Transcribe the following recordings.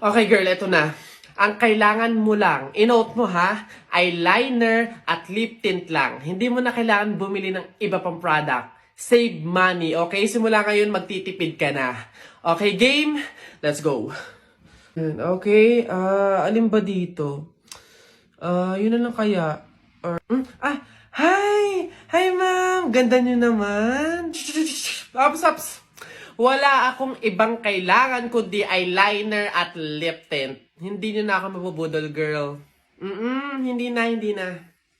Okay girl, eto na. Ang kailangan mo lang, inote mo ha, eyeliner at lip tint lang. Hindi mo na kailangan bumili ng iba pang product. Save money, okay? Simula ngayon, magtitipid ka na. Okay, game? Let's go. Okay, alin ba dito? Yun na lang kaya. Hi! Hi, ma'am! Ganda nyo naman! Ups! Wala akong ibang kailangan kundi eyeliner at lip tint. Hindi nyo na ako mabubudol, girl. Hindi na.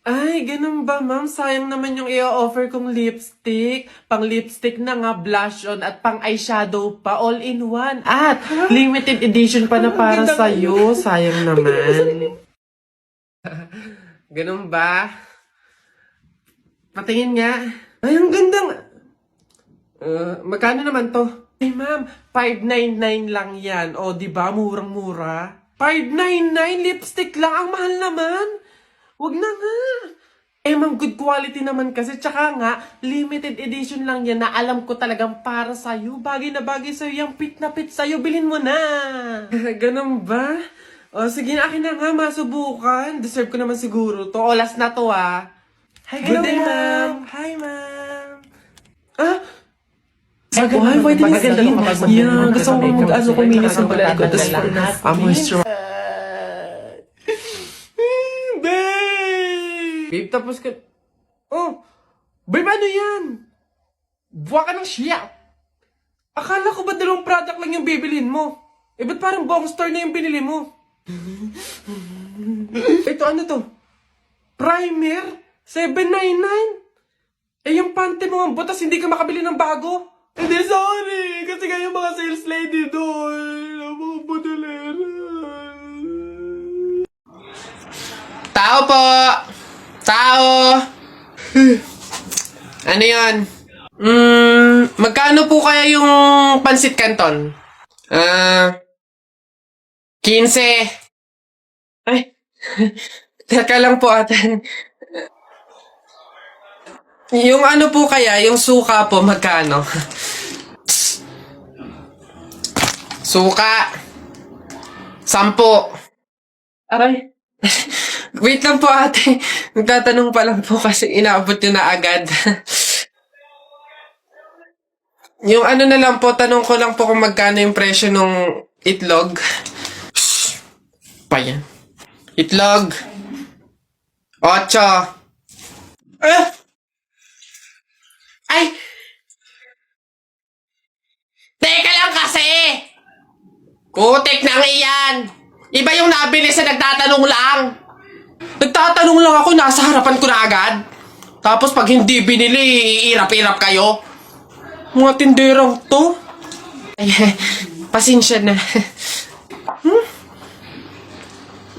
Ay, ganun ba, ma'am? Sayang naman yung i-offer kong lipstick. Pang lipstick na nga, blush on, at pang eyeshadow pa, all in one. At limited edition pa na para sa'yo. Sayang naman. Ganun ba? Patingin nga. Ay, ang ganda. Magkano naman to? Ay, ma'am, 599 lang yan. O, di ba? Murang-mura. 599 lipstick lang. Ang mahal naman. Wag na nga. Eh, ma'am, good quality naman kasi. Tsaka nga, limited edition lang yan na alam ko talagang para sa'yo. Bagay na bagay sa'yo. Yung pit na pit sa'yo. Bilhin mo na. Ganun ba? O, sige na, akin na nga. Masubukan. Deserve ko naman siguro to. O, last na to, ah. Hi, good day, ma'am. Hi, ma'am. Why did you say? Yeah, gusto ko kuminis ng balat ko. Tapos, moisturize. Babe, tapos ka... Oh! Babe, ano yan? Buwa ka ng siya. Akala ko ba dalawang product lang yung bibilin mo? Eh, ba't parang buong store na yung binili mo? Ito, ano to? Primer? $7.99? Eh, yung pante mo ang butas, hindi ka makabili ng bago? Hindi, sorry. Kasi kayo mga sales lady doon. Mga budolera. Tao po! Tao! Ano yan? Magkano po kaya yung pansit canton? 15. Ay, teka lang po atan. Yung ano po kaya, yung suka po, magkano? Suka. 10. Aray. Wait lang po ate. Nagtatanong pa lang po kasi inaabot nyo na agad. Yung ano na lang po, tanong ko lang po kung magkano yung presyo ng itlog. Shhh. Pa yan. Itlog. 8. Ay! Teka lang kasi! Kutik na iyan! Iba yung nabili sa nagtatanong lang. Nagtatanong lang ako, nasa harapan ko na agad. Tapos pag hindi binili, iirap-irap kayo. Mga tinderang to. Ay, pasensya na.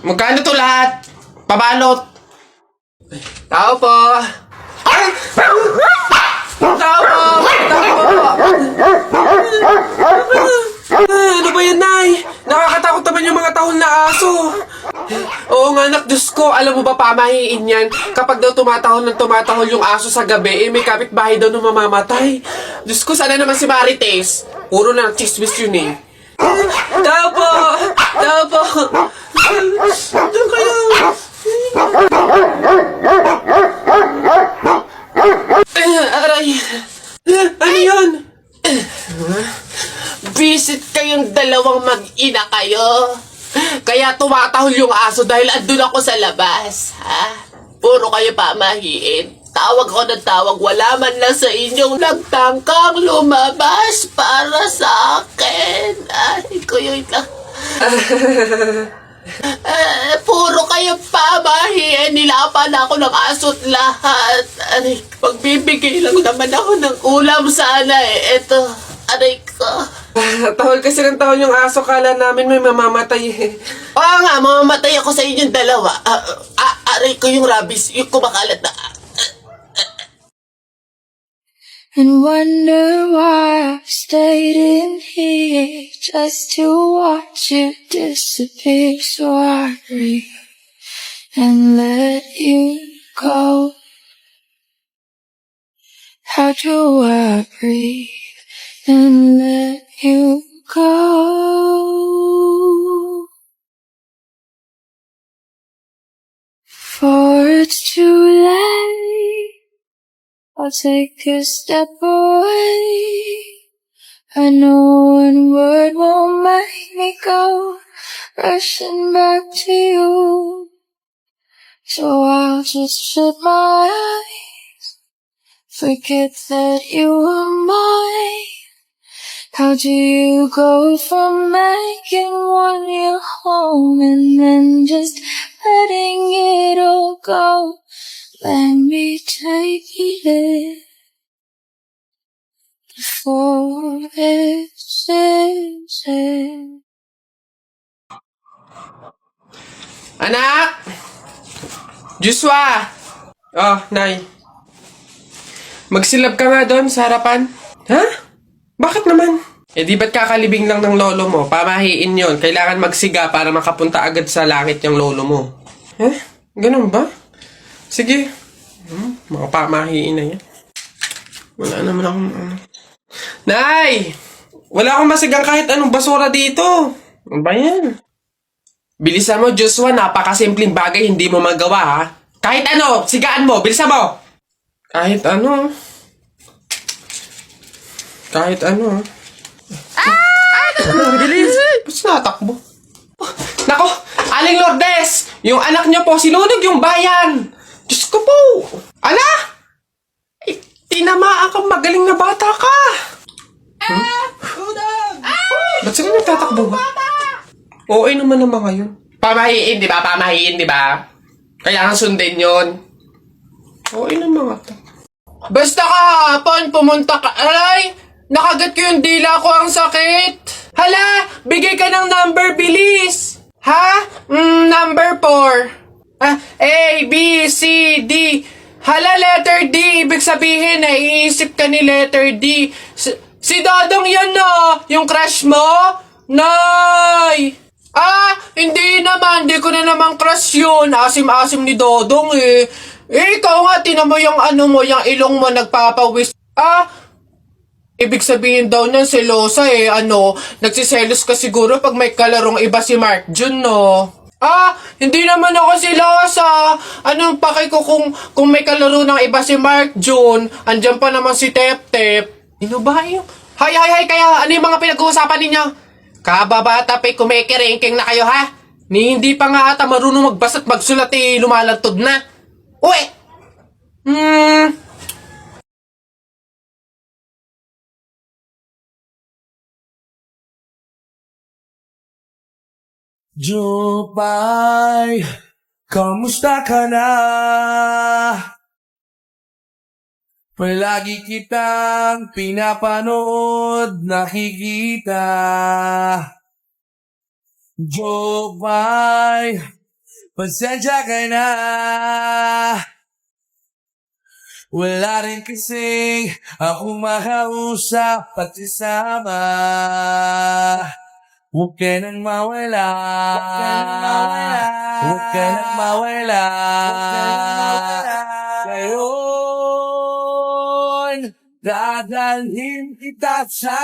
Magkano to lahat? Pabalot. Tao po. Ay! Tao po! Ano ba yan, Nay? Nakakatakot naman yung mga tahol na aso. Oo nga, anak, Diyos ko. Alam mo ba, pamahiin yan. Kapag daw tumatahol yung aso sa gabi, may kapitbahay daw na mamamatay. Diyos ko, sana naman si Marites. Puro na chismis yun eh. Tao po! Tao po! Diyan kayo! Aray! Ano yun? Visit kayong dalawang mag-ina kayo. Kaya tumatahol yung aso dahil andun ako sa labas. Ha? Puro kayo pamahiin. Tawag ko ng tawag, wala man lang sa inyong nagtangkang lumabas para sa akin. Ay, kuyoy lang. Puro kayo pamahiin. Nilapan ako ng aso't lahat. Aray, magbibigay lang naman ako ng ulam sana eh. Eto, aray ko. Tahol kasi ng tahol yung aso, kala namin may mamamatay eh. Oo nga, mamamatay ako sa inyong dalawa. Aray ko yung rabies, yung kumakalat na. And wonder why I've stayed in here just to watch you disappear. So I breathe and let you go. How do I breathe and let you go? I'll take a step away. I know one word won't make me go rushing back to you. So I'll just shut my eyes, forget that you were mine. How do you go from making one your home and then just letting it all go? Let me take you there before it's easy. Anak! Joshua! Oh, Nay. Magsilab ka nga doon sa harapan. Ha? Bakit naman? Eh di ba't kakalibing lang ng lolo mo? Pamahiin yon. Kailangan magsiga para makapunta agad sa langit yung lolo mo. Ganun ba? Sige. Mga pamahiin na yan. Wala naman akong Nay! Wala akong masigang kahit anong basura dito. Ano ba yan? Bilisan mo, Joshua. Napakasimpleng bagay, hindi mo magawa, ha? Kahit ano, sigaan mo. Bilisan mo! Kahit ano. Kahit ano, ha? Bilis! Ba't natakbo? Nako! Aling Lourdes! Yung anak niyo po, sinunog yung bayan! Diyos ko po! Ala! Eh, tinamaan kang magaling na bata ka! Ba't sila nagtatakbo ba? Okay naman naman ngayon. Pamahiin, di ba? Pamahiin, di ba? Kailangan sundin yun. Okay naman nga to. Basta kahapon, pumunta ka. Aray! Nakagat ko yung dila ko, ang sakit. Hala! Bigay ka ng number, bilis! Ha? Number 4. A, B, C, D. Hala, letter D. Ibig sabihin, iisip ka ni letter D. Si Dodong yan na! Yung crush mo? Nay! Hindi naman. Hindi ko na naman crush yun. Asim-asim ni Dodong eh. Ikaw nga, tinan mo yung ano mo, yung ilong mo nagpapawis. Ibig sabihin daw niyan, selosa eh. Nagsiselos ka siguro pag may kalarong iba si Mark Jun, no? Hindi naman ako selosa. Anong paki ko kung may kalaro ng iba si Mark Jun? Andyan pa naman si Tep Tep. Ano ba yun? Hay, kaya ano yung mga pinag-uusapan ninyo? Kababata pa'y kumikiringking na kayo, ha? Hindi pa nga ata marunong magbasa at magsulat lumalantod na. Uy! Jupay, kamusta ka na? Palagi kitang pinapanood, nakikita. Jupay, pasensya ka na. Wala rin kasing akong makausap at isama. Huwag ka nang mawala. Huwag ka nang mawala. Ngayon, dadalhin kita sa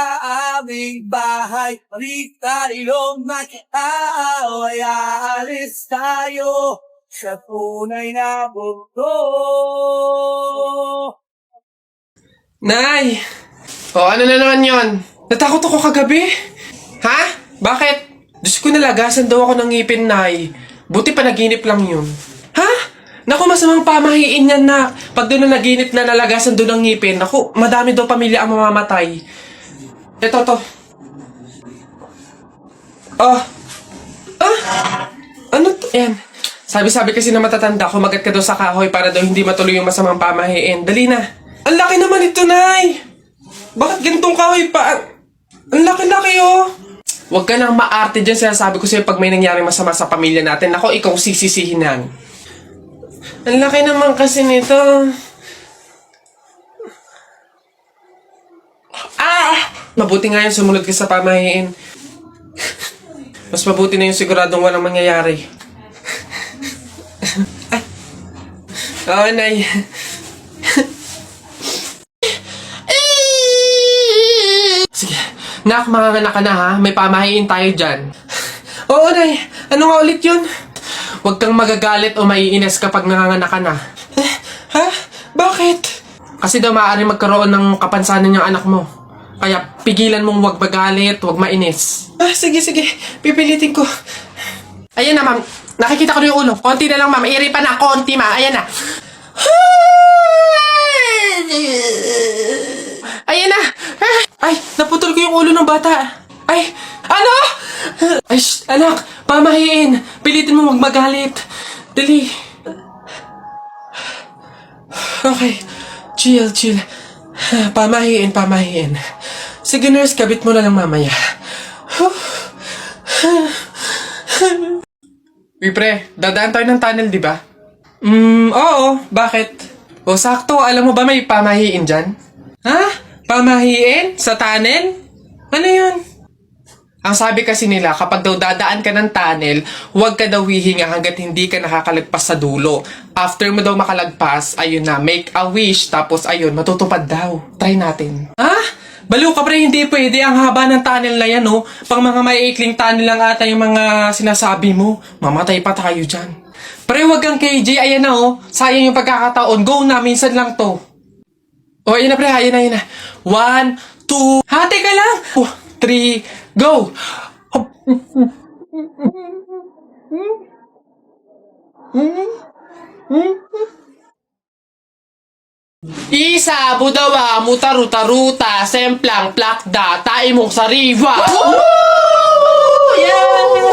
aming bahay. Balik tayong mag-aaway. Aalis tayo sa tunay na mundo. Nay! Ano na naman yon? Natakot ako kagabi. Ha? Bakit? Diyos ko, nalagasan daw ako ng ngipin, Nay. Buti panaginip lang yun. Ha? Naku, masamang pamahiin yan, nak. Pag doon na naginip na nalagasan doon ng ngipin, naku, madami daw pamilya ang mamamatay. Ito, to. Ano to? Ayan. Sabi kasi na matatanda, kumagat ka daw sa kahoy para daw hindi matuloy yung masamang pamahiin. Dali na. Ang laki naman ito, Nay. Bakit ganitong kahoy pa? Ang laki-laki, oh. Huwag ka nang maarte dyan. Sinasabi ko sa'yo pag may nangyaring masama sa pamilya natin. Ako, ikaw sisisihinan. Ang laki naman kasi nito. Mabuti nga yun, sumunod ka sa pamahiin. Mas mabuti na yung siguradong walang mangyayari. Oo, Nay. Sige. Nak, manganganak ka na, ha? May pamahiin tayo dyan. Oo, Nay. Ano nga ulit yun? Huwag kang magagalit o maiinis kapag nanganganak ka na. Ha? Bakit? Kasi daw maaari magkaroon ng kapansanan yung anak mo. Kaya pigilan mong wag magalit, wag mainis. Sige, pipilitin ko. Ayan na, ma'am. Nakikita ko na yung ulo. Konti na lang, ma'am. Iri pa na, konti, ma'am. Ayan na. Ayan na. Ay, naputol ko yung ulo ng bata. Ay, ano? Ay, anak, pamahiin. Pilitin mo wag magalit. Dali. Okay. Chill. Pamahiin. Sige, nurse, kabit mo na lang mamaya. Uy, pre, dadaan tayo ng tunnel, di ba? Oo. Bakit? O, sakto. Alam mo ba may pamahiin dyan? Ha? Pamahiin? Sa tunnel? Ano yun? Ang sabi kasi nila, kapag daw dadaan ka ng tunnel, huwag ka daw hihinga hanggat hindi ka nakakalagpas sa dulo. After mo daw makalagpas, ayun na, make a wish, tapos ayun, matutupad daw. Try natin. Ha? Baliw ka, pre, hindi pwede. Ang haba ng tunnel na yan, oh. Pang mga maiikling tunnel lang ata yung mga sinasabi mo. Mamatay pa tayo dyan. Pre, wag kang KJ, ayan na, oh. Sayang yung pagkakataon. Go na, minsan lang to. Oh, ayan na, pre, ayan na. 1, 2, ha, teka lang. 3, go! Isa, budawa, mutaruta-ruta, semplang, plakda, taimong sariwa. Yeah!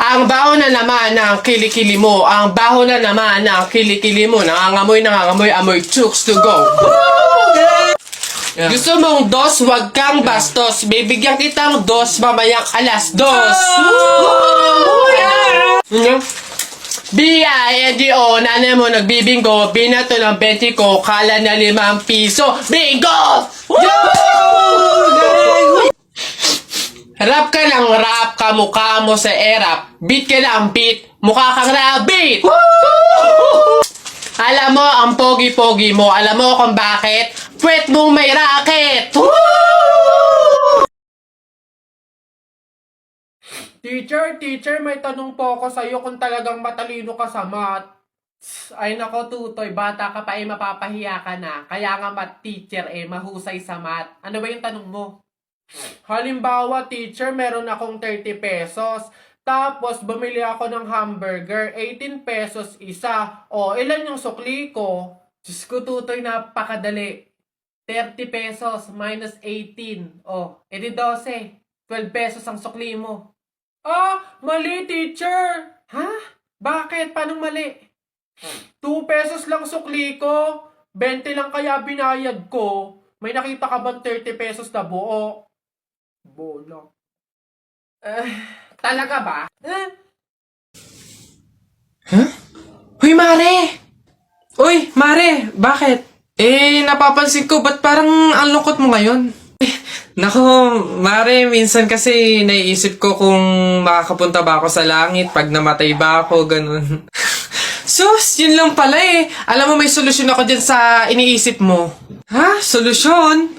Ang baho na naman ng kilikili mo. Ang baho na naman ng kilikili mo. Nangangamoy, amoy chooks to go. Yeah. Gusto mong dos, wag kang bastos. Bibigyan kitang dos, mamayang alas dos. B-I-N-G-O, nanay mo nagbibingo, binato ng 20 ko, kala na 5 piso. Bingo! Rap ka ng rap, kamukha mo sa erap. Beat ka ng beat, mukha kang rabbit. Alam mo, ang pogi-pogi mo, alam mo kung bakit? Pwet mong may racket! Teacher, may tanong po ako sa'yo kung talagang matalino ka sa math. Ay nako, Tutoy, bata ka pa mapapahiya ka na. Kaya nga math teacher mahusay sa math. Ano ba yung tanong mo? Halimbawa, teacher, meron akong 30 pesos. Tapos, bumili ako ng hamburger, 18 pesos isa. O, ilan yung sukli ko? Diyos ko, Tutoy, napakadali. 30 pesos minus 18. O, edi 12. 12 pesos ang sukli mo. Ah, mali, teacher. Ha? Bakit? Paano mali? 2 pesos lang sukli ko. 20 lang kaya binayad ko. May nakita ka bang 30 pesos na buo? Bola. Talaga ba? Huh? Uy, Mare! Uy, Mare! Bakit? Napapansin ko, ba't parang ang lungkot mo ngayon? Nako, Mare, minsan kasi naiisip ko kung makakapunta ba ako sa langit pag namatay ba ako, ganun. Sus, yun lang pala eh. Alam mo, may solusyon ako dyan sa iniisip mo. Ha? Solusyon?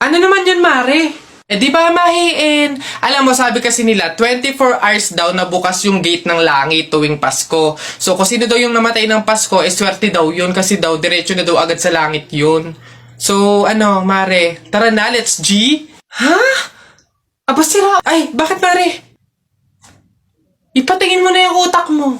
Ano naman yun, Mare? Di ba mahiin? Alam mo, sabi kasi nila, 24 hours daw na bukas yung gate ng langit tuwing Pasko. So, kung sino daw yung namatay ng Pasko, swerte daw yun kasi daw, diretso na daw agad sa langit yun. So, Mare, tara na, let's G? Ha? Aba, sira. Ay, bakit, Mare? Ipatingin mo na yung utak mo.